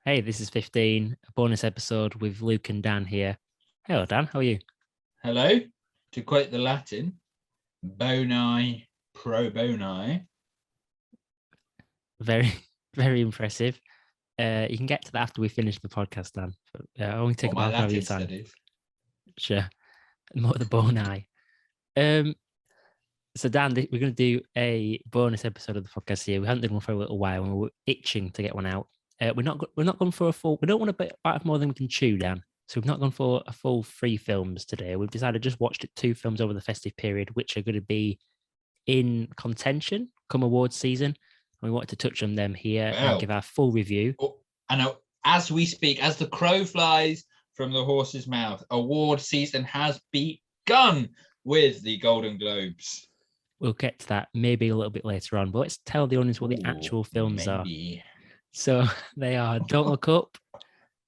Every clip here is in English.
Hey, this is 15, a bonus episode with Luke and Dan here. Hello, Dan. How are you? Hello. To quote the Latin, boni pro boni. Very, very impressive. You can get to that after we finish the podcast, Dan. But, only take Or about my half an hour of your Latin time. studies. Sure. More the boni. So Dan, we're going to do a bonus episode of the podcast here. We haven't done one for a little while, and we're itching to get one out. We're not going for a full. We don't want to bite off more than we can chew, Dan. So we've not gone for a full 3 films today. We've decided just watched 2 films over the festive period, which are going to be in contention come awards season. And we wanted to touch on them here and give our full review. I know. As we speak, as the crow flies from the horse's mouth, award season has begun with the Golden Globes. We'll get to that maybe a little bit later on, but let's tell the audience what the actual films are. So they are Don't Look Up,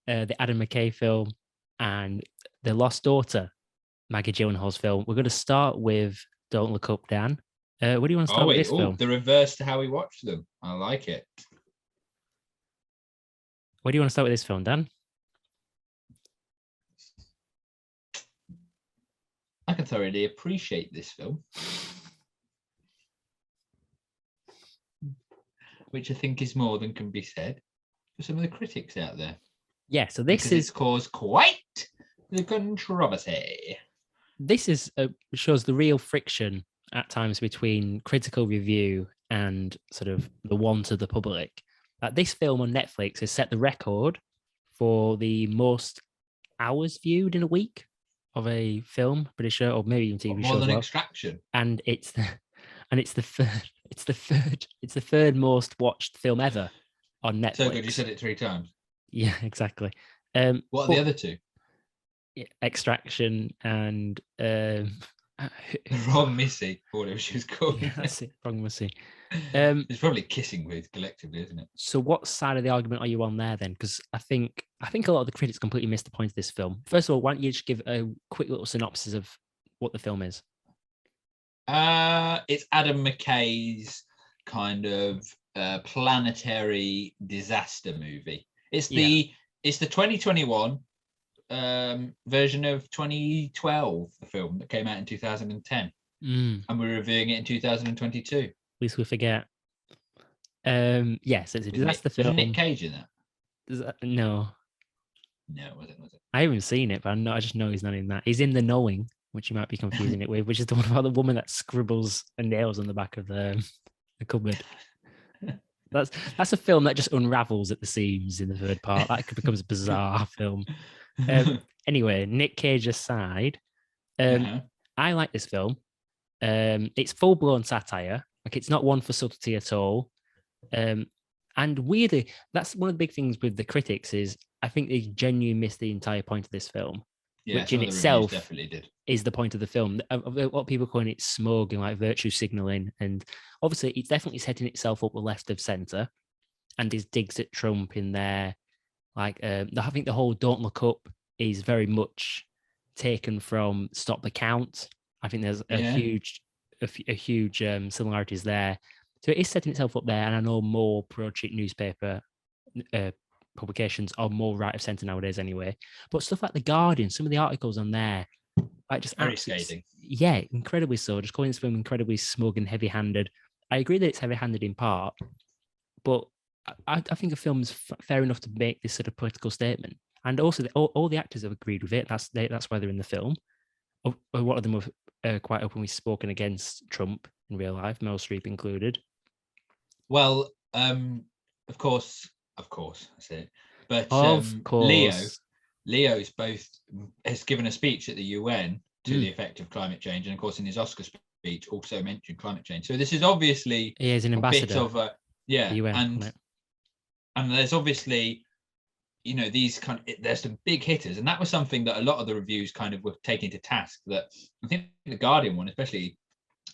the Adam McKay film, and The Lost Daughter, Maggie Gyllenhaal's film. We're going to start with Don't Look Up, Dan. What do you want to start with this film? The reverse to how we watch them. I like it. Where do you want to start with this film, Dan? I can thoroughly appreciate this film, which I think is more than can be said for some of the critics out there. Yeah, so it's caused quite the controversy. This shows the real friction at times between critical review and sort of the want of the public. This film on Netflix has set the record for the most hours viewed in a week of a film, British show, or maybe even TV show. More than Extraction. And it's the third most watched film ever on Netflix. So good, you said it 3 times. Yeah, exactly. What are the other 2? Extraction and Wrong Missy, or whatever she was called. Yeah, that's it. Wrong Missy. It's probably Kissing Booth collectively, isn't it? So what side of the argument are you on there then? Because I think a lot of the critics completely missed the point of this film. First of all, why don't you just give a quick little synopsis of what the film is? It's Adam McKay's kind of planetary disaster movie. It's the 2021 version of 2012, the film that came out in 2010, and we're reviewing it in 2022. At least we forget. Yes, it's a disaster film. Was Nick Cage in that? No, was it? I haven't seen it, but I just know he's not in that. He's in The Knowing, which you might be confusing it with, which is the one about the woman that scribbles and nails on the back of the cupboard. That's a film that just unravels at the seams in the third part. That becomes a bizarre film. Anyway, Nick Cage aside, I like this film. It's full-blown satire. Like, it's not one for subtlety at all. And weirdly, that's one of the big things with the critics is I think they genuinely missed the entire point of this film, which in itself is the point of the film. A lot of people calling it smug and like virtue signaling, and obviously it's definitely setting itself up the left of center, and there's digs at Trump in there. Like, I think the whole "Don't Look Up" is very much taken from "Stop the Count." I think there's a huge similarities there. So it is setting itself up there, and I know more pro-cheat newspaper publications are more right of centre nowadays anyway. But stuff like The Guardian, some of the articles on there, like just very scathing. Yeah, incredibly so. Just calling this film incredibly smug and heavy-handed. I agree that it's heavy-handed in part, but I think a film's fair enough to make this sort of political statement. And also, all the actors have agreed with it. That's why they're in the film. A lot of them have quite openly spoken against Trump in real life, Meryl Streep included. Well, of course, I say it. But of course, Leo has given a speech at the UN to the effect of climate change, and of course, in his Oscar speech, also mentioned climate change. So this is obviously he is an ambassador. Bit of UN, and there's obviously, these there's some big hitters, and that was something that a lot of the reviews kind of were taking to task. That I think the Guardian one especially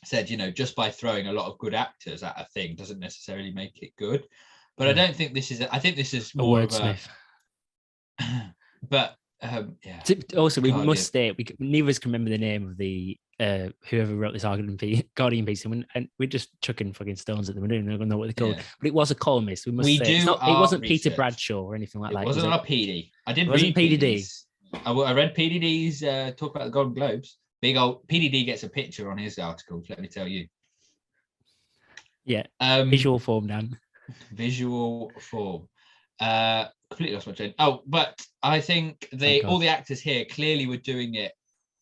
said, just by throwing a lot of good actors at a thing doesn't necessarily make it good. But I don't think this is. I think this is more of a. But Yeah. Also, we Guardian. must state neither of us can remember the name of the whoever wrote this Guardian piece, and we're just chucking fucking stones at them. We don't even know what they're called, but it was a columnist. We must say it wasn't research. Peter Bradshaw or anything like that. It wasn't our PD. I did read PDD's. I read PDD's talk about the Golden Globes. Big old PDD gets a picture on his articles. Let me tell you. Yeah. Visual form, Dan. Visual form. Completely lost my train. Oh, but I think all the actors here clearly were doing it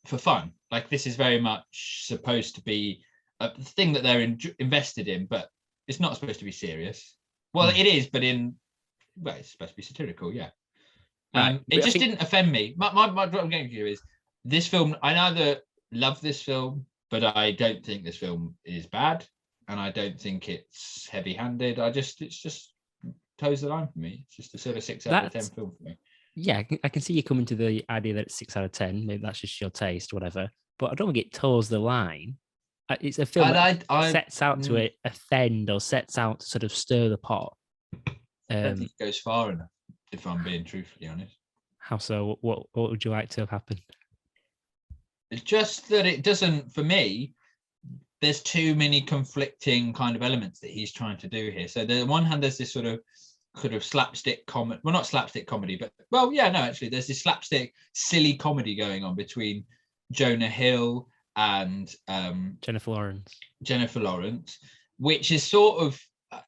for fun. Like, this is very much supposed to be a thing that they're invested in, but it's not supposed to be serious. Well, it is, but it's supposed to be satirical, yeah. Right. It just didn't offend me. What I'm getting to is this film. I neither love this film, but I don't think this film is bad, and I don't think it's heavy-handed. It's just toes the line for me. It's just a sort of 6 out of 10 film for me. Yeah, I can see you coming to the idea that it's 6 out of 10. Maybe that's just your taste, whatever. But I don't think it toes the line. It's a film that sets out to offend or sets out to sort of stir the pot. I don't think it goes far enough, if I'm being truthfully honest. How so? What would you like to have happen? It's just that it doesn't, for me, there's too many conflicting kind of elements that he's trying to do here. So the one hand, there's this sort of slapstick comedy. Well, not slapstick comedy, but actually, there's this slapstick, silly comedy going on between Jonah Hill and Jennifer Lawrence, which is sort of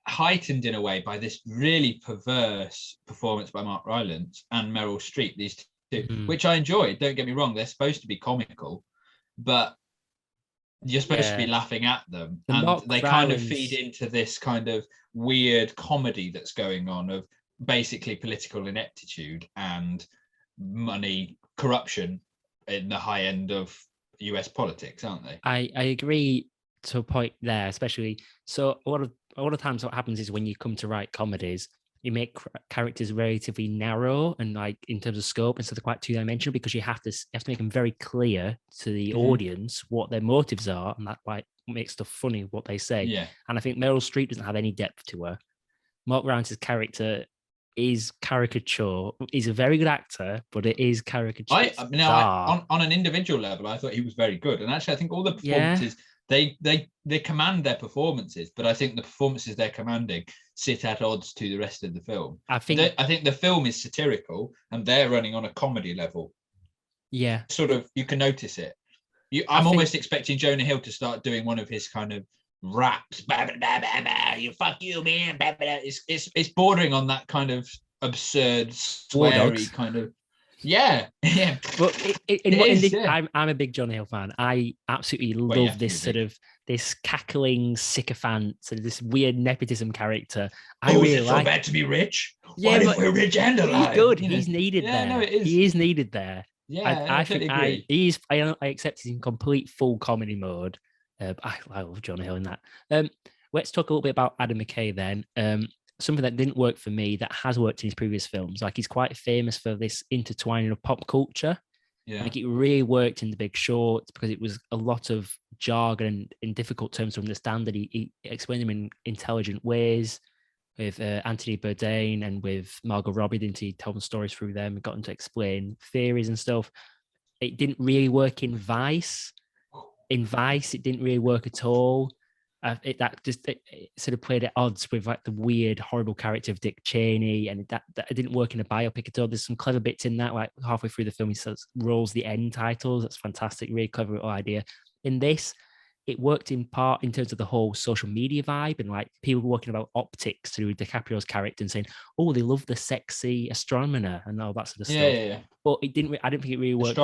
heightened in a way by this really perverse performance by Mark Rylance and Meryl Streep. These two, which I enjoyed. Don't get me wrong; they're supposed to be comical, but you're supposed to be laughing at them, and they kind of feed into this kind of weird comedy that's going on of basically political ineptitude and money corruption in the high end of US politics, aren't they? I agree to a point there, especially. So a lot of times what happens is when you come to write comedies, you make characters relatively narrow and like in terms of scope, and so they're quite two-dimensional because you have to make them very clear to the audience what their motives are, and that like makes stuff funny what they say. Yeah. And I think Meryl Streep doesn't have any depth to her. Mark Rylance's character is caricature. He's a very good actor, but it is caricature. On an individual level, I thought he was very good, and actually, I think all the performances they command their performances, but I think the performances they're commanding sit at odds to the rest of the film. I think the film is satirical, and they're running on a comedy level. Yeah, sort of, you can notice it. I'm almost expecting Jonah Hill to start doing one of his kind of raps. You fuck you, man. It's bordering on that kind of absurd, sweary kind of. Yeah. But I'm a big Jonah Hill fan. I absolutely love this sort of this cackling sycophant, sort of this weird nepotism character. I really is it like. So bad to be rich? Yeah, what if we're rich and alive? He's good. He's needed there. No, it is. He is needed there. Yeah, I think I accept he's in complete full comedy mode. I love Jonah Hill in that. Let's talk a little bit about Adam McKay then. Something that didn't work for me that has worked in his previous films. Like, he's quite famous for this intertwining of pop culture. Yeah. Like, it really worked in The Big Short because it was a lot of jargon and difficult terms to understand that he explained them in intelligent ways. With Anthony Bourdain and with Margot Robbie, didn't he tell them stories through them and got them to explain theories and stuff. It didn't really work in Vice. In Vice, it didn't really work at all. It sort of played at odds with like the weird, horrible character of Dick Cheney, and that didn't work in a biopic at all. There's some clever bits in that, like halfway through the film, he rolls the end titles. That's fantastic, really clever little idea. In this, it worked in part in terms of the whole social media vibe and like people working about optics through Dicaprio's character and saying, "Oh, they love the sexy astronomer" and all that sort of stuff. Yeah. But it didn't. I didn't think it really worked.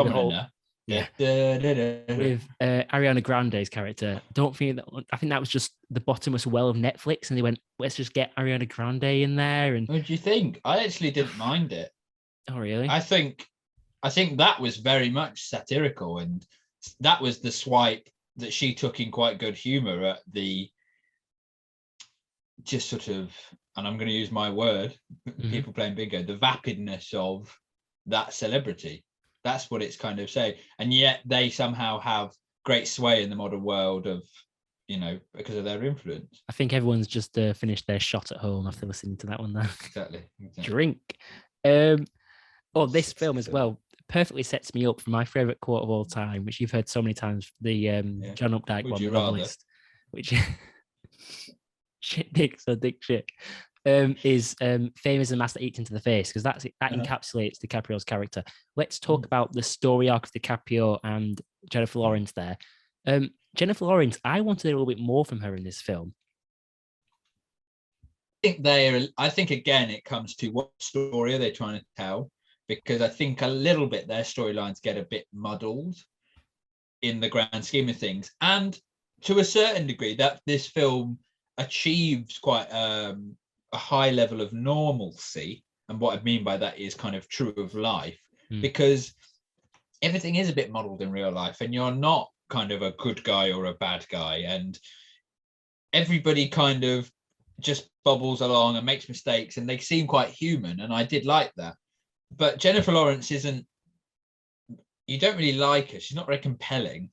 Yeah. With Ariana Grande's character, I think that was just the bottomless well of Netflix, and they went, let's just get Ariana Grande in there. And what do you think? I actually didn't mind it. Oh, really? I think that was very much satirical, and that was the swipe that she took in quite good humor at the just sort of, and I'm going to use my word, people playing bingo, the vapidness of that celebrity. That's what it's kind of saying. And yet they somehow have great sway in the modern world of, because of their influence. I think everyone's just finished their shot at home after listening to that one now. Exactly. Drink. This film as well, perfectly sets me up for my favorite quote of all time, which you've heard so many times, the John Updike Would one, you the rather? novelist, which shit dick, so dick shit, is fame is a master eats into the face, because that encapsulates DiCaprio's character. Let's talk about the story arc of DiCaprio and Jennifer Lawrence there. Jennifer Lawrence, I wanted a little bit more from her in this film. I think again, it comes to what story are they trying to tell? Because I think a little bit their storylines get a bit muddled in the grand scheme of things. And to a certain degree, that this film achieves quite a high level of normalcy. And what I mean by that is kind of true of life, because everything is a bit muddled in real life, and you're not kind of a good guy or a bad guy. And everybody kind of just bubbles along and makes mistakes, and they seem quite human. And I did like that. But Jennifer Lawrence you don't really like her. She's not very compelling.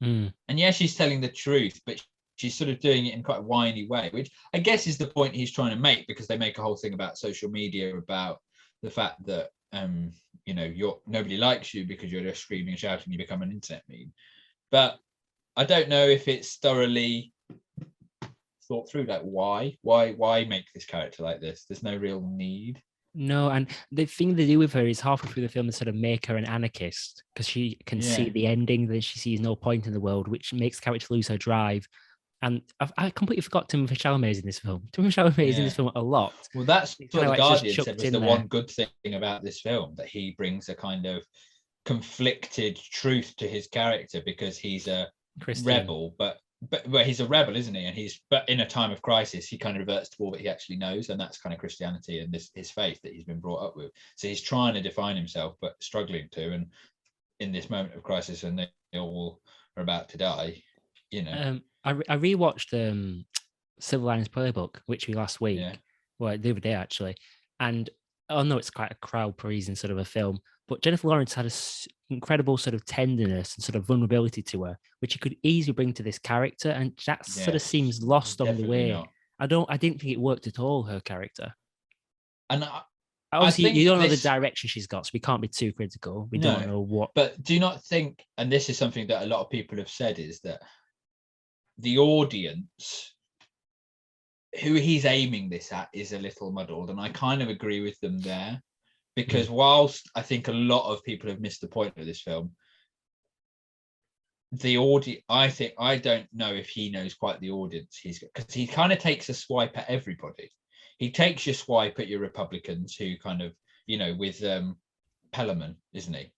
And yeah, she's telling the truth, but she's sort of doing it in quite a whiny way, which I guess is the point he's trying to make, because they make a whole thing about social media, about the fact that, nobody likes you because you're just screaming and shouting, you become an internet meme. But I don't know if it's thoroughly thought through, like why make this character like this? There's no real need. No, and the thing they do with her is halfway through the film to sort of make her an anarchist, because she can see the ending, then she sees no point in the world, which makes the character lose her drive. And I completely forgot Timothée Chalamet is in this film. Timothée Chalamet is in this film a lot. Well, that's what the Guardian said was the one good thing about this film, that he brings a kind of conflicted truth to his character, because he's a Christian rebel, but he's a rebel, isn't he? And but in a time of crisis, he kind of reverts to all that he actually knows, and that's kind of Christianity and his faith that he's been brought up with. So he's trying to define himself, but struggling to. And in this moment of crisis, when they all are about to die, I rewatched Silver Linings Playbook, which we last week, well, the other day actually, and I know it's quite a crowd-pleasing sort of a film, but Jennifer Lawrence had an incredible sort of tenderness and sort of vulnerability to her, which you could easily bring to this character, and that sort of seems lost on the way. Not. I didn't think it worked at all, her character. And obviously, you don't know the direction she's got, so we can't be too critical. We don't know what. But do you not think, and this is something that a lot of people have said, is that the audience who he's aiming this at is a little muddled, and I kind of agree with them there, because whilst I think a lot of people have missed the point of this film, the audience, I don't know if he knows quite the audience he's got, because he kind of takes a swipe at everybody. He takes your swipe at your Republicans, who kind of, with Pellerman, isn't he?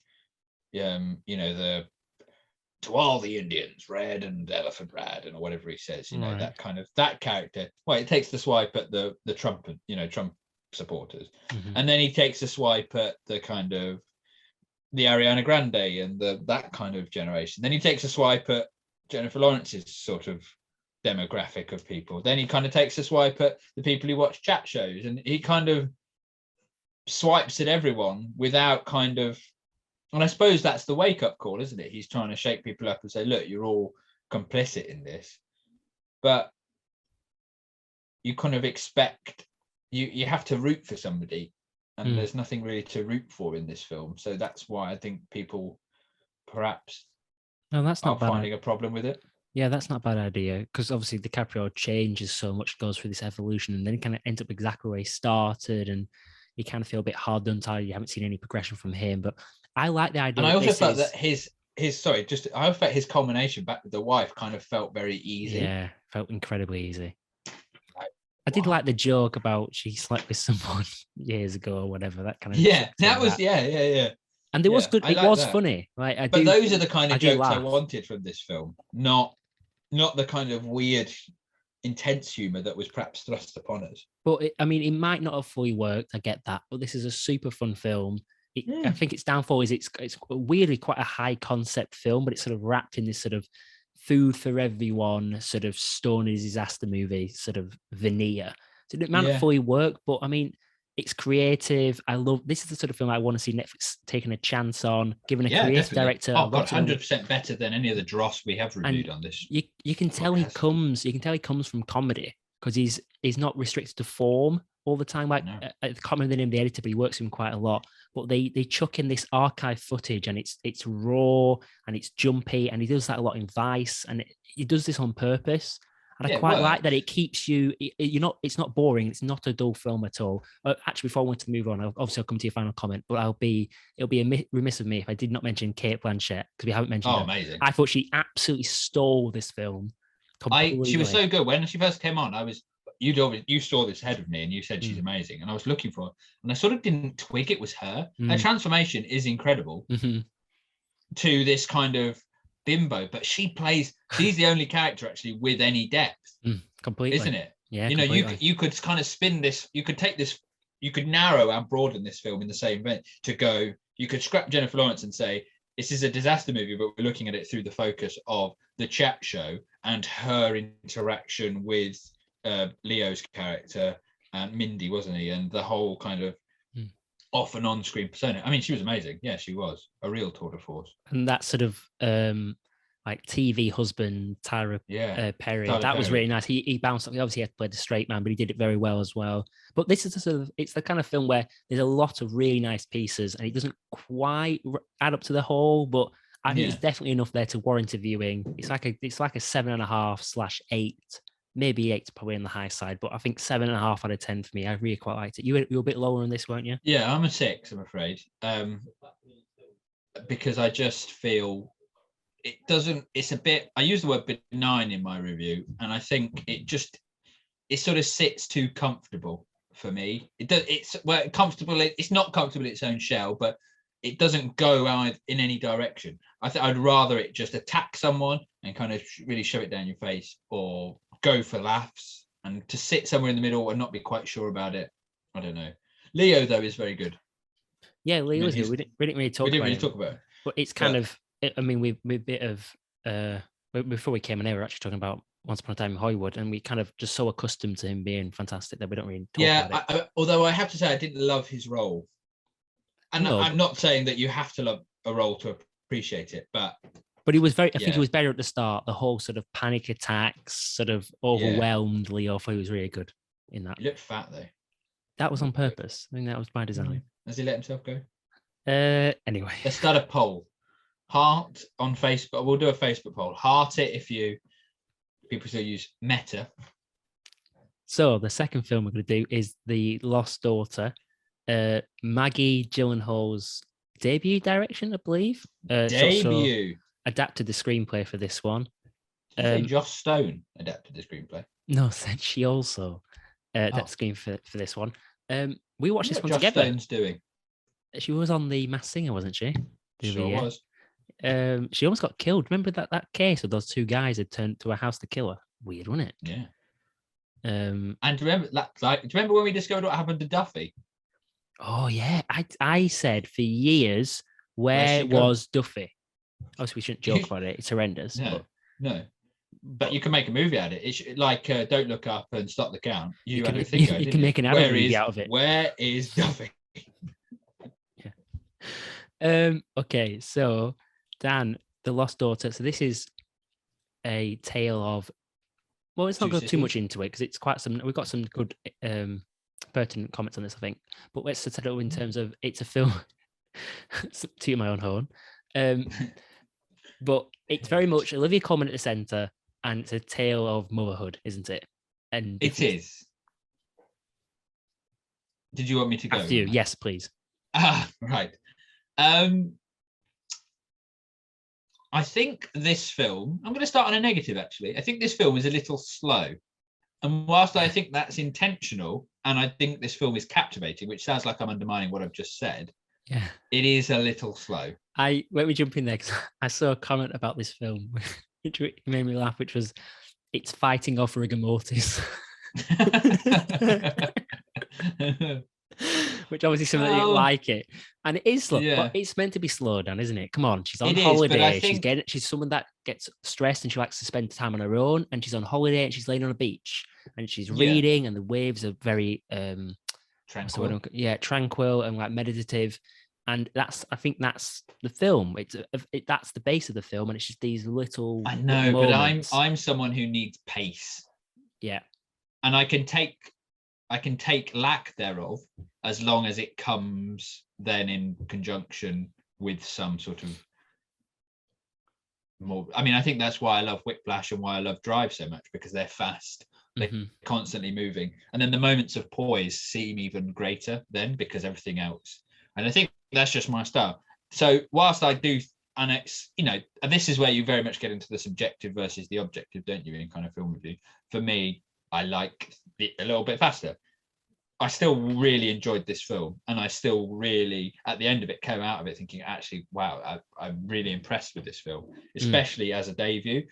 The to all the Indians, red and elephant rad, and whatever he says, that character. Well, it takes the swipe at the Trump, Trump supporters, and then he takes a swipe at the kind of the Ariana Grande and that kind of generation. Then he takes a swipe at Jennifer Lawrence's sort of demographic of people. Then he kind of takes a swipe at the people who watch chat shows, and he kind of swipes at everyone without kind of. And I suppose that's the wake-up call, isn't it? He's trying to shake people up and say, look, you're all complicit in this. But you kind of expect, you have to root for somebody, and there's nothing really to root for in this film. So that's why I think people perhaps that's not finding a problem with it. Yeah, that's not a bad idea, because obviously DiCaprio changes so much, goes through this evolution, and then he kind of ends up exactly where he started, and you kind of feel a bit hard done tired. You haven't seen any progression from him, but I like the idea. And I also felt that I felt his culmination back with the wife kind of felt very easy. Yeah, felt incredibly easy. I did like the joke about she slept with someone years ago or whatever. That kind of that was. And it was good. It was funny. But those are the kind of jokes I wanted from this film, not the kind of weird, intense humor that was perhaps thrust upon us. But it might not have fully worked. I get that, but this is a super fun film. I think its downfall is it's weirdly quite a high concept film, but it's sort of wrapped in this sort of food for everyone sort of stoner disaster movie sort of veneer. So it might not fully work, but it's creative. I love this is the sort of film I want to see Netflix taking a chance on, giving a creative director. Oh God, 100% better than any of the dross we have reviewed on this. You can tell he comes from comedy, because he's not restricted to form. all the time. Like I can't remember the name of the editor, but he works with him quite a lot. But they chuck in this archive footage, and it's raw and it's jumpy, and he does that a lot in Vice, and he does this on purpose. And I quite like that it keeps you. You're not. It's not boring. It's not a dull film at all. Actually, before I want to move on, I'll come to your final comment. But it'll be remiss of me if I did not mention Kate Blanchett, because we haven't mentioned her. Amazing! I thought she absolutely stole this film. She was so good when she first came on. You saw this ahead of me, and you said she's amazing. And I was looking for her, and I sort of didn't twig it was her. Her transformation is incredible to this kind of bimbo, but she's the only character actually with any depth, completely, isn't it? Yeah, you could kind of spin this, you could take this, you could narrow and broaden this film in the same vein to go, you could scrap Jennifer Lawrence and say this is a disaster movie, but we're looking at it through the focus of the chat show and her interaction with Leo's character and Mindy, wasn't he, and the whole kind of off and on screen persona. I mean, she was amazing. Yeah, she was a real tour de force. And that sort of like TV husband Tyler Perry, that was really nice. He bounced up. Obviously, he had to play the straight man, but he did it very well as well. But this is it's the kind of film where there's a lot of really nice pieces, and it doesn't quite add up to the whole, but I think it's definitely enough there to warrant a viewing. It's like a 7.5/8. Maybe 8's probably on the high side, but I think 7.5 out of 10 for me. I really quite liked it. You were a bit lower on this, weren't you? Yeah, I'm a 6, I'm afraid. Because I just feel it doesn't, it's a bit, I use the word benign in my review, and I think it sort of sits too comfortable for me. It's comfortable, it's not comfortable in its own shell, but it doesn't go out in any direction. I'd rather it just attack someone and kind of really shove it down your face, or go for laughs, and to sit somewhere in the middle and not be quite sure about it. I don't know. Leo, though, is very good. Yeah, Leo is good. We didn't really talk about it. But it's kind of, I mean, we bit of, before we came in here, we were actually talking about Once Upon a Time in Hollywood, and we kind of just so accustomed to him being fantastic that we don't really talk about it. Although I have to say, I didn't love his role. And I'm not saying that you have to love a role to appreciate it, but he was I think he was better at the start. The whole sort of panic attacks, sort of overwhelmed Leo. I thought he was really good in that. He looked fat though. That was on purpose. I mean, that was by design. Has he let himself go? Anyway, let's start a poll. Heart on Facebook. We'll do a Facebook poll. Heart it if people still use Meta. So the second film we're going to do is The Lost Daughter. Maggie Gyllenhaal's debut direction, I believe. Debut. Adapted the screenplay for this one. Joss Stone adapted the screenplay. No, said she also adapted screen for this one. We watched this one together. Stone's doing? She was on The Masked Singer, wasn't she? Sure was. She almost got killed. Remember that case of those two guys had turned to a house to kill her? Weird, wasn't it? Yeah. And do you remember when we discovered what happened to Duffy? Oh yeah, I said for years, where was Duffy? Obviously, we shouldn't joke about it. It's horrendous. No. But you can make a movie out of it. It's like Don't Look Up and Stop the Count. You can make an adult movie out of it. Where is Duffy? Okay, so Dan, The Lost Daughter. So this is a tale of. Well, let's not go too much into it because it's quite some. We've got some good pertinent comments on this, I think. But let's set it up in terms of it's a film. To my own horn. But it's very much Olivia Colman at the centre, and it's a tale of motherhood, isn't it? And it is. Did you want me to go? After you, yes, please. Right. I think this film, I'm going to start on a negative, actually. I think this film is a little slow. And whilst I think that's intentional, and I think this film is captivating, which sounds like I'm undermining what I've just said, yeah, it is a little slow. Let me jump in there because I saw a comment about this film which made me laugh, which was, it's fighting off rigor mortis. Which obviously something that didn't like it, and it is slow. But it's meant to be slow down, isn't it? Come on, she's on holiday. She's someone that gets stressed and she likes to spend time on her own. And she's on holiday and she's laying on a beach and she's reading, and the waves are very tranquil. Tranquil and like meditative. And I think that's the film. That's the base of the film, and it's just these little. I know, moments. But I'm someone who needs pace. Yeah, and I can take I can take lack thereof as long as it comes then in conjunction with some sort of more. I mean, I think that's why I love Whiplash and why I love Drive so much, because they're fast, they're constantly moving, and then the moments of poise seem even greater then because everything else. And I think that's just my style. So whilst I do, and it's, you know, and this is where you very much get into the subjective versus the objective, don't you, in kind of film review. For me, I like it a little bit faster. I still really enjoyed this film, and I still really, at the end of it, came out of it thinking, actually, wow, I'm really impressed with this film, especially as a debut.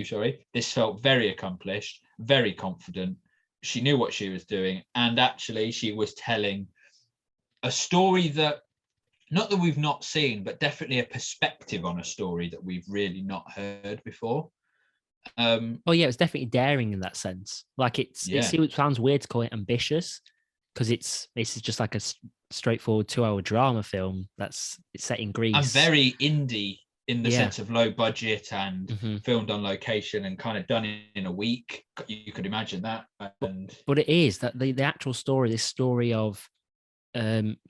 Sorry, this felt very accomplished, very confident. She knew what she was doing, and actually, she was telling a story that, not that we've not seen, but definitely a perspective on a story that we've really not heard before. Oh yeah, it's definitely daring in that sense. Like it sounds weird to call it ambitious, because this is just like a straightforward 2-hour drama film it's set in Greece. And very indie in the sense of low budget and filmed on location and kind of done in a week. You could imagine that. But it is that the actual story, this story of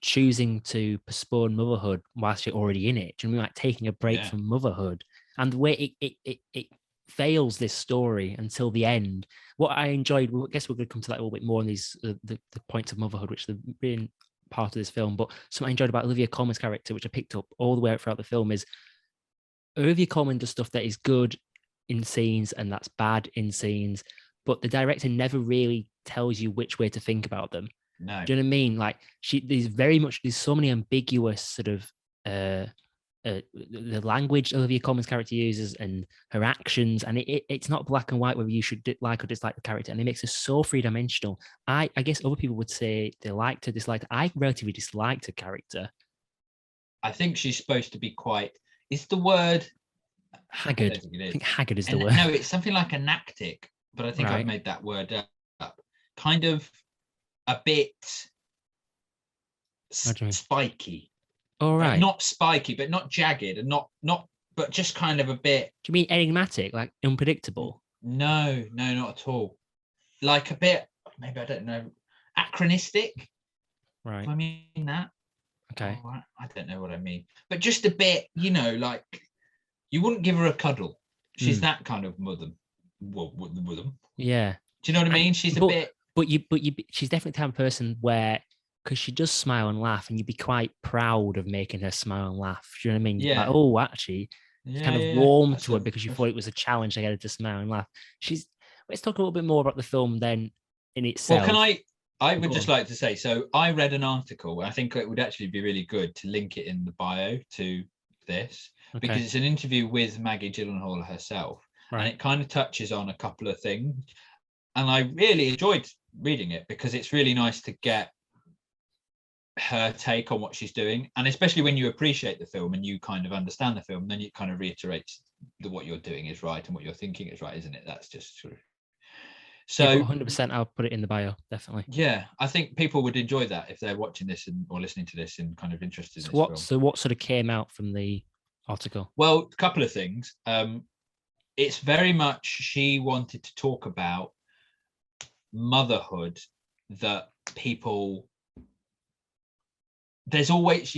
choosing to postpone motherhood whilst you're already in it. Do you know what I mean? Like taking a break from motherhood, and the way it fails this story until the end. What I enjoyed, I guess we're going to come to that a little bit more in these the points of motherhood, which are being part of this film. But something I enjoyed about Olivia Colman's character, which I picked up all the way throughout the film, is Olivia Colman does stuff that is good in scenes and that's bad in scenes, but the director never really tells you which way to think about them. No. Do you know what I mean? Like there's so many ambiguous sort of the language Olivia Colman's character uses and her actions, and it's not black and white whether you should like or dislike the character, and it makes her so three-dimensional. I guess other people would say they liked her, disliked her. I relatively disliked her character. I think she's supposed to be quite, is the word haggard? I think haggard is the word. No, it's something like anactic, but I think I've made that word up. Kind of a bit spiky. All right. Not spiky, but not jagged, and not, but just kind of a bit. Do you mean enigmatic, like unpredictable? No, not at all. Like a bit, maybe, I don't know, anachronistic. Right. Do I mean that? Okay. Oh, I don't know what I mean, but just a bit, you know, like you wouldn't give her a cuddle. She's that kind of mother. Yeah. Do you know what I mean? She's a bit. But she's definitely the type of person where, because she does smile and laugh, and you'd be quite proud of making her smile and laugh. Do you know what I mean? Yeah. Like, oh, actually, kind of warm to her because you thought it was a challenge to get her to smile and laugh. Let's talk a little bit more about the film then in itself. Well, I would just like to say, so I read an article, and I think it would actually be really good to link it in the bio to this, because it's an interview with Maggie Gyllenhaal herself, and it kind of touches on a couple of things. And I really enjoyed reading it because it's really nice to get her take on what she's doing, and especially when you appreciate the film and you kind of understand the film, then it kind of reiterates that what you're doing is right and what you're thinking is right, isn't it? That's just sort of. So 100%, I'll put it in the bio, definitely. Yeah, I think people would enjoy that if they're watching this or listening to this and kind of interested in this film. So what sort of came out from the article? Well, a couple of things. It's very much, she wanted to talk about motherhood, that people, there's always,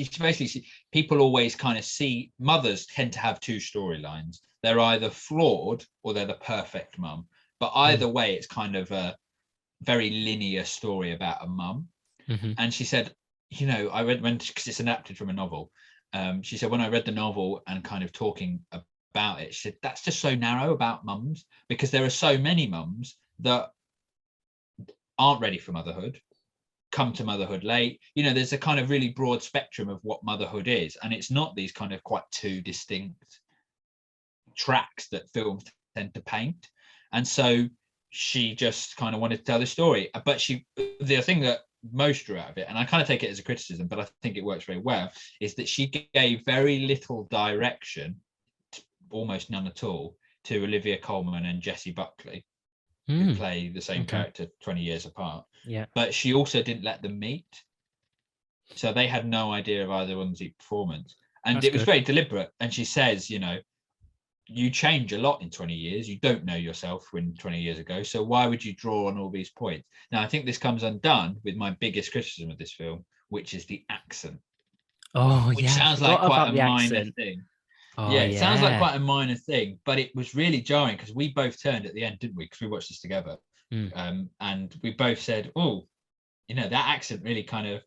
people always kind of see, mothers tend to have two storylines. They're either flawed or they're the perfect mum. But either way, it's kind of a very linear story about a mum. And she said, you know, I read, because it's adapted from a novel. She said, when I read the novel and kind of talking about it, she said, that's just so narrow about mums, because there are so many mums that aren't ready for motherhood, come to motherhood late. You know, there's a kind of really broad spectrum of what motherhood is. And it's not these kind of quite two distinct tracks that films tend to paint. And so she just kind of wanted to tell the story. But the thing that most drew out of it, and I kind of take it as a criticism, but I think it works very well, is that she gave very little direction, almost none at all, to Olivia Colman and Jessie Buckley, who play the same character 20 years apart. Yeah. But she also didn't let them meet. So they had no idea of either one's performance. And it was very deliberate. And she says, you know, you change a lot in 20 years. You don't know yourself when 20 years ago. So why would you draw on all these points? Now, I think this comes undone with my biggest criticism of this film, which is the accent. Oh, which yeah. sounds I like forgot quite about a the minor accent. thing. Oh, Yeah, it sounds like yeah. quite a minor thing, but it was really jarring because we both turned at the end, didn't we? Because we watched this together. And we both said, oh, that accent really kind of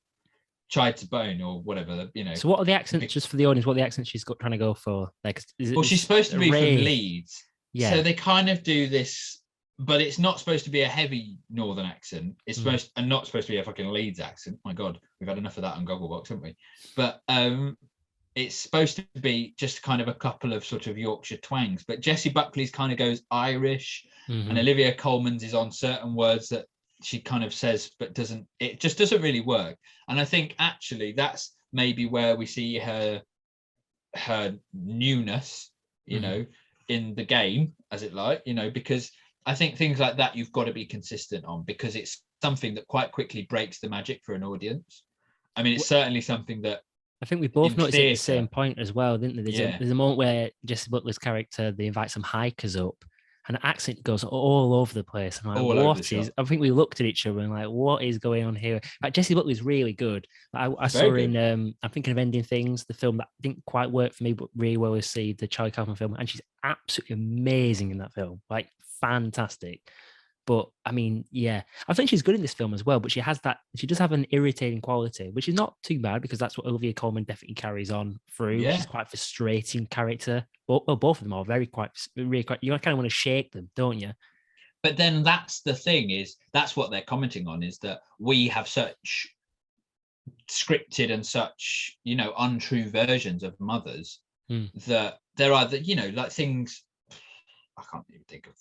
tried to bone or whatever, So what are the accents, just for the audience, what are the accents she's trying to go for? Like, well, she's supposed to be from Leeds. Yeah. So they kind of do this, but it's not supposed to be a heavy northern accent. It's supposed and not supposed to be a fucking Leeds accent. My God, we've had enough of that on Gogglebox, haven't we? But it's supposed to be just kind of a couple of sort of Yorkshire twangs. But Jessie Buckley's kind of goes Irish, and Olivia Colman's is on certain words that she kind of says, but it just doesn't really work. And I think actually that's maybe where we see her newness, in the game, as it like, because I think things like that you've got to be consistent on, because it's something that quite quickly breaks the magic for an audience. I mean, it's certainly something that I think we both noticed theatre, at the same point as well, didn't they? There's a moment where Jessie Buckley's character, they invite some hikers up, and the accent goes all over the place. I'm like, what is? I think we looked at each other and like, what is going on here? Like, Jessie Buckley's really good. I saw her in I'm thinking of Ending Things, the film that didn't quite work for me, but really well received, the Charlie Kaufman film, and she's absolutely amazing in that film, like fantastic. But I mean, yeah, I think she's good in this film as well. But she does have an irritating quality, which is not too bad because that's what Olivia Colman definitely carries on through. Yeah. She's quite a frustrating character. Well, both of them are really quite. You kind of want to shake them, don't you? But then that's the thing, that's what they're commenting on, is that we have such scripted and such, untrue versions of mothers that there are like things. I can't even think of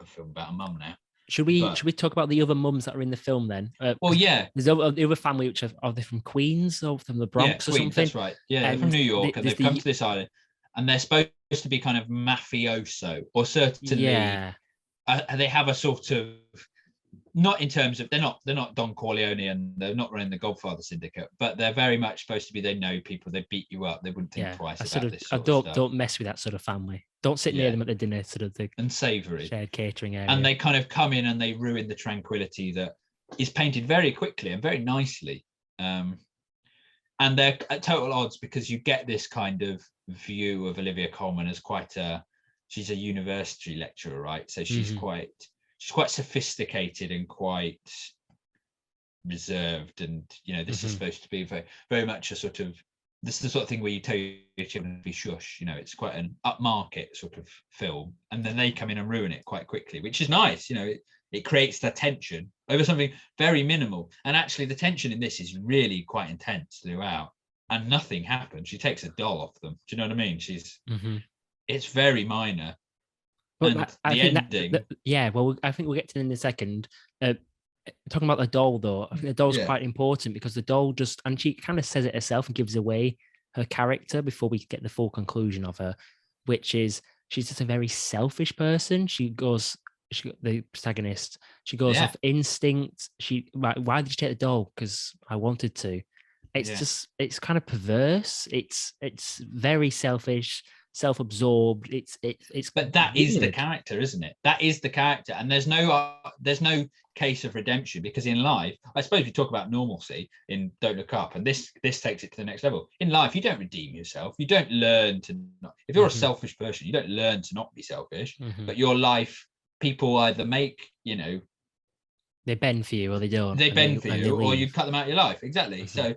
a film about a mum now. Should we talk about the other mums that are in the film then? Well, yeah. There's the other family, which are they from Queens or from the Bronx or Queens, something? That's right. Yeah, they're from New York, and they've come to this island, and they're supposed to be kind of mafioso, or certainly they have a sort of, not in terms of they're not Don Corleone and they're not running the Godfather syndicate, but they're very much supposed to be, they know people, they beat you up, they wouldn't think twice about this sort of stuff. Don't mess with that sort of family. Don't sit near them at the dinner, sort of the and savoury shared catering area. And they kind of come in and they ruin the tranquility that is painted very quickly and very nicely. And they're at total odds, because you get this kind of view of Olivia Colman as she's a university lecturer, right? So she's quite sophisticated and quite reserved, and this is supposed to be very, very much a sort of, this is the sort of thing where you tell your children to be shush, it's quite an upmarket sort of film, and then they come in and ruin it quite quickly, which is nice. It creates the tension over something very minimal, and actually the tension in this is really quite intense throughout, and nothing happens. She takes a doll off them. Do you know what I mean? It's very minor. But I think ending, I think we'll get to it in a second. Talking about the doll, though, I think the doll's quite important, because the doll and she kind of says it herself and gives away her character before we get the full conclusion of her, which is she's just a very selfish person. The protagonist, she goes off instinct. Why did you take the doll? Because I wanted to. It's kind of perverse. It's very selfish, self-absorbed. But that weird. Is the character, isn't it? That is the character, and there's no case of redemption, because in life, I suppose we talk about normalcy in Don't Look Up, and this takes it to the next level. In life, you don't redeem yourself. You don't learn to not. If you're a selfish person, you don't learn to not be selfish. But your life, people either make they bend for you, or they don't. They bend for you, or you cut them out of your life. Exactly. So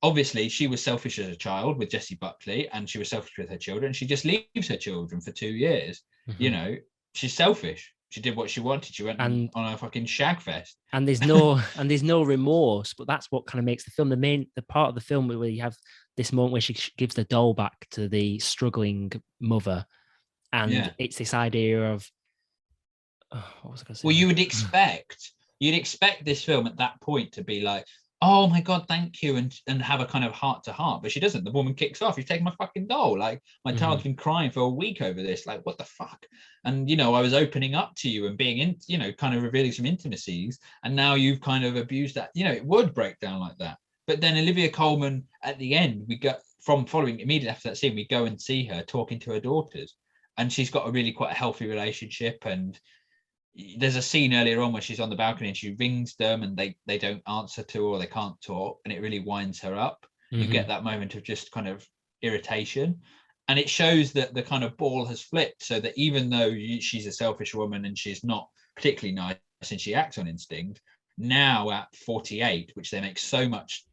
obviously, she was selfish as a child with Jessie Buckley, and she was selfish with her children. She just leaves her children for 2 years. She's selfish. She did what she wanted. She went on a fucking shag fest. And there's no remorse. But that's what kind of makes the film. The part of the film where you have this moment where she gives the doll back to the struggling mother, and it's this idea of what was I going to say? Well, you'd expect this film at that point to be like, oh my God, thank you, and have a kind of heart to heart, but she doesn't. The woman kicks off. You've taken my fucking doll. Like, my child's been crying for a week over this. Like, what the fuck? And I was opening up to you and being in, kind of revealing some intimacies, and now you've kind of abused that. It would break down like that. But then Olivia Colman, at the end, we got from following immediately after that scene, we go and see her talking to her daughters, and she's got a really quite a healthy relationship. And there's a scene earlier on where she's on the balcony and she rings them and they don't answer to her, or they can't talk, and it really winds her up. You get that moment of just kind of irritation, and it shows that the kind of ball has flipped, so that even though she's a selfish woman and she's not particularly nice and she acts on instinct, now at 48, which they make so much,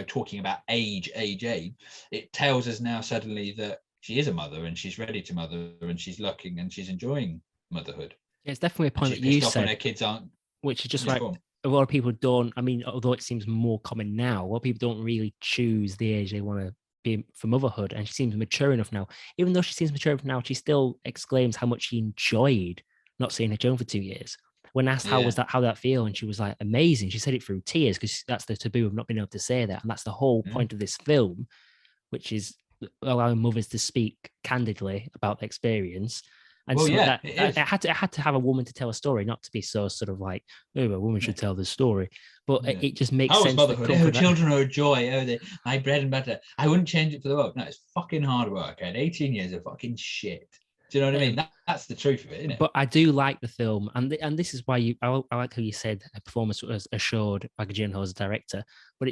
talking about age, it tells us now suddenly that she is a mother and she's ready to mother and she's looking and she's enjoying motherhood. It's definitely a point that you said, her kids aren't, which is just right. A lot of people don't, I mean, although it seems more common now, a lot of people don't really choose the age they want to be for motherhood. And she seems mature enough now. Even though she seems mature enough now, she still exclaims how much she enjoyed not seeing her children for 2 years. When asked how did that feel, and she was like, amazing. She said it through tears, because that's the taboo of not being able to say that. And that's the whole point of this film, which is allowing mothers to speak candidly about the experience. And it had to have a woman to tell a story, not to be so sort of like, oh, a woman should tell the story. But it just makes sense. Oh, children are a joy. Oh, my bread and butter. I wouldn't change it for the world. No, it's fucking hard work. And 18 years of fucking shit. Do you know what I mean? That's the truth of it, isn't it? But I do like the film, and this is why I like how you said a performance was assured Maggie Gyllenhaal as a director. But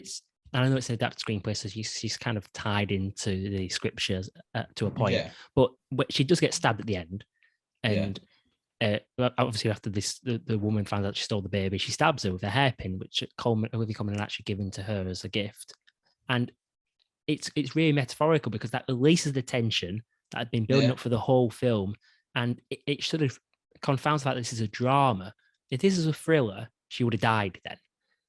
I know it's an adapted screenplay, so she's kind of tied into the scriptures to a point. Yeah. But she does get stabbed at the end. And obviously after this, the woman finds out she stole the baby. She stabs her with a hairpin, which Olivia Colman had actually given to her as a gift. And it's really metaphorical, because that releases the tension that had been building up for the whole film. And it sort of confounds the fact that this is a drama. If this is a thriller, she would have died then.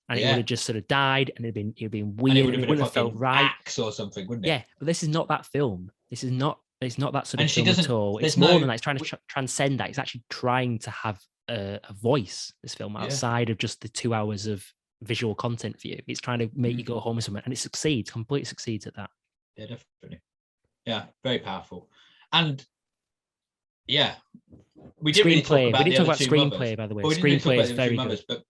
And it would have just sort of died, and it'd been weird. And it wouldn't have felt right. Axe or something, wouldn't it? Yeah, but this is not that film. It's not that sort of film at all. It's more than that. It's trying to transcend that. It's actually trying to have a voice, this film, outside of just the 2 hours of visual content for you. It's trying to make you go home with something, and it completely succeeds at that. Yeah, definitely. Yeah, very powerful. And we didn't really talk about screenplay, by the way. Screenplay is very good. But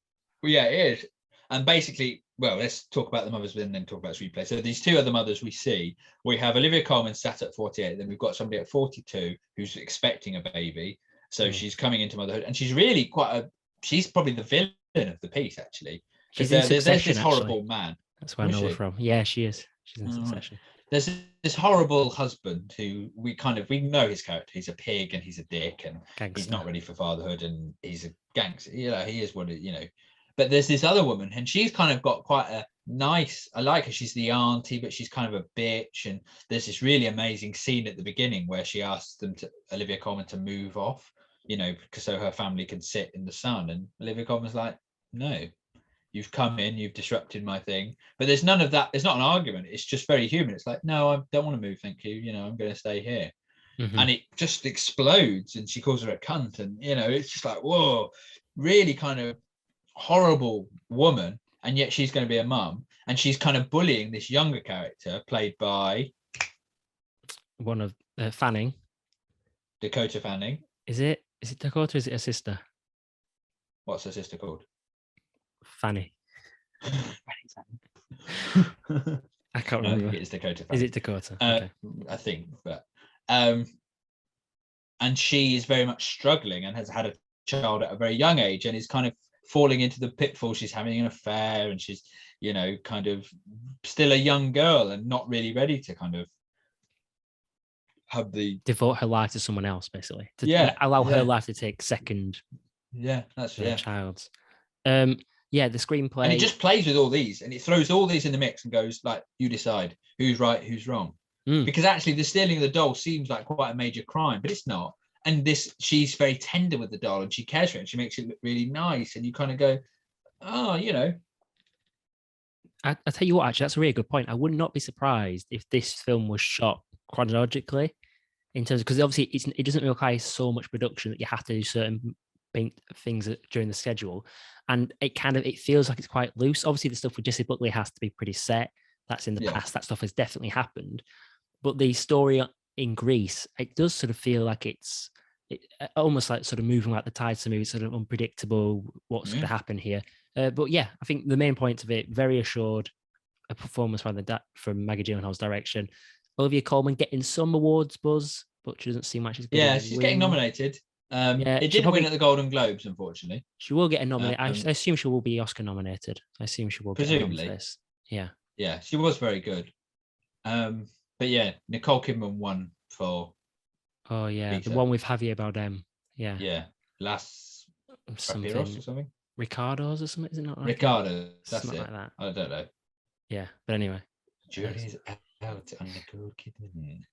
it is. And basically, let's talk about the mothers and then talk about screenplay. So these two other mothers we see, we have Olivia Colman sat at 48, then we've got somebody at 42 who's expecting a baby. So she's coming into motherhood, and she's really she's probably the villain of the piece, actually. She's in Succession, there's this horrible man. That's where I know her from. Yeah, she is. She's in Succession. There's this horrible husband who we know his character. He's a pig and he's a dick and he's not ready for fatherhood and he's a gangster. He is what it. But there's this other woman, and she's kind of got quite a nice. I like her. She's the auntie, but she's kind of a bitch. And there's this really amazing scene at the beginning where she asks Olivia Colman to move off, because so her family can sit in the sun. And Olivia Colman's like, no. You've come in, you've disrupted my thing. But there's none of that. It's not an argument. It's just very human. It's like, no, I don't want to move. Thank you. I'm going to stay here. Mm-hmm. And it just explodes. And she calls her a cunt. And, it's just like, whoa, really kind of horrible woman. And yet she's going to be a mum. And she's kind of bullying this younger character played by one of Fanning. Dakota Fanning. Is it Dakota or is it her sister? What's her sister called? Fanny. I can't remember. It's Dakota Fanning. Is it Dakota? Okay. I think, but and she is very much struggling and has had a child at a very young age and is kind of falling into the pitfall. She's having an affair and she's, kind of still a young girl and not really ready to kind of have devote her life to someone else, basically. Allow her life to take second. Yeah, that's her child's. The screenplay. And it just plays with all these and it throws all these in the mix and goes like, you decide who's right, who's wrong. Because actually the stealing of the doll seems like quite a major crime, but it's not. And she's very tender with the doll and she cares for it and she makes it look really nice. And you kind of go, oh, I tell you what, actually, that's a really good point. I would not be surprised if this film was shot chronologically in terms of, because obviously it doesn't require so much production that you have to do certain things during the schedule. And it feels like it's quite loose. Obviously, the stuff with Jesse Buckley has to be pretty set. That's in the past. That stuff has definitely happened. But the story in Greece, it does sort of feel like it's almost like sort of moving like the tides to move, sort of unpredictable what's going to happen here. But I think the main point of it, very assured, a performance from Maggie Gyllenhaal's direction. Olivia Colman getting some awards buzz, but she doesn't seem like she's going Yeah, to she's getting nominated. Yeah, it didn't win at the Golden Globes, unfortunately. She will get a nomination. I assume she will be Oscar nominated. I assume she will presumably. get a nom for this. Yeah. Yeah, she was very good. But yeah, Nicole Kidman won for. Oh yeah, Peter. the one with Javier Bardem. Yeah. Yeah, Las something or something. Ricardo's or something. Is it not like Ricardo? That's something it. like that. I don't know. Yeah, but anyway. Jury's out on Nicole Kidman.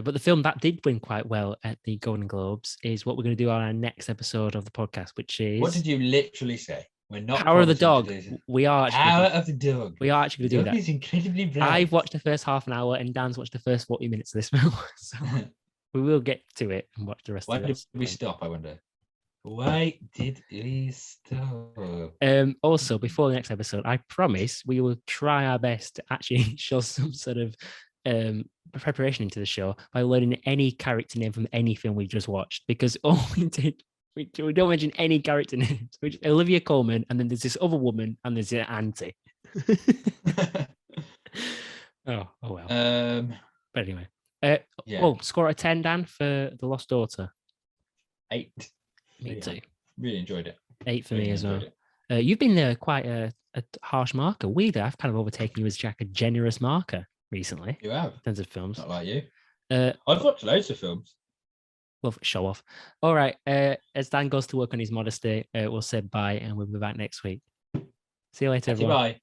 But the film that did win quite well at the Golden Globes is what we're going to do on our next episode of the podcast, which is. What did you literally say? We're not Power of the Dog. We are actually Power of the Dog. We are actually going to do that. Is incredibly bright. I've watched the first half an hour, and Dan's watched the first 40 minutes of this film. So we will get to it and watch the rest of it. Why did we stop? I wonder. Why did we stop? Also, before the next episode, I promise we will try our best to actually show some sort of preparation into the show by learning any character name from any film we've just watched, because all we did, we don't mention any character names. Which Olivia Colman, and then there's this other woman, and there's an auntie. oh well. But anyway, score a 10, Dan, for The Lost Daughter. 8. Me too. Really enjoyed it. 8 for me as well. You've been quite a harsh marker. I've kind of overtaken you as Jack, a generous marker recently. You have. In terms of films. Not like you. I've watched loads of films. Well, show off. All right. As Dan goes to work on his modesty, we'll say bye, and we'll be back next week. See you later, everyone. Bye.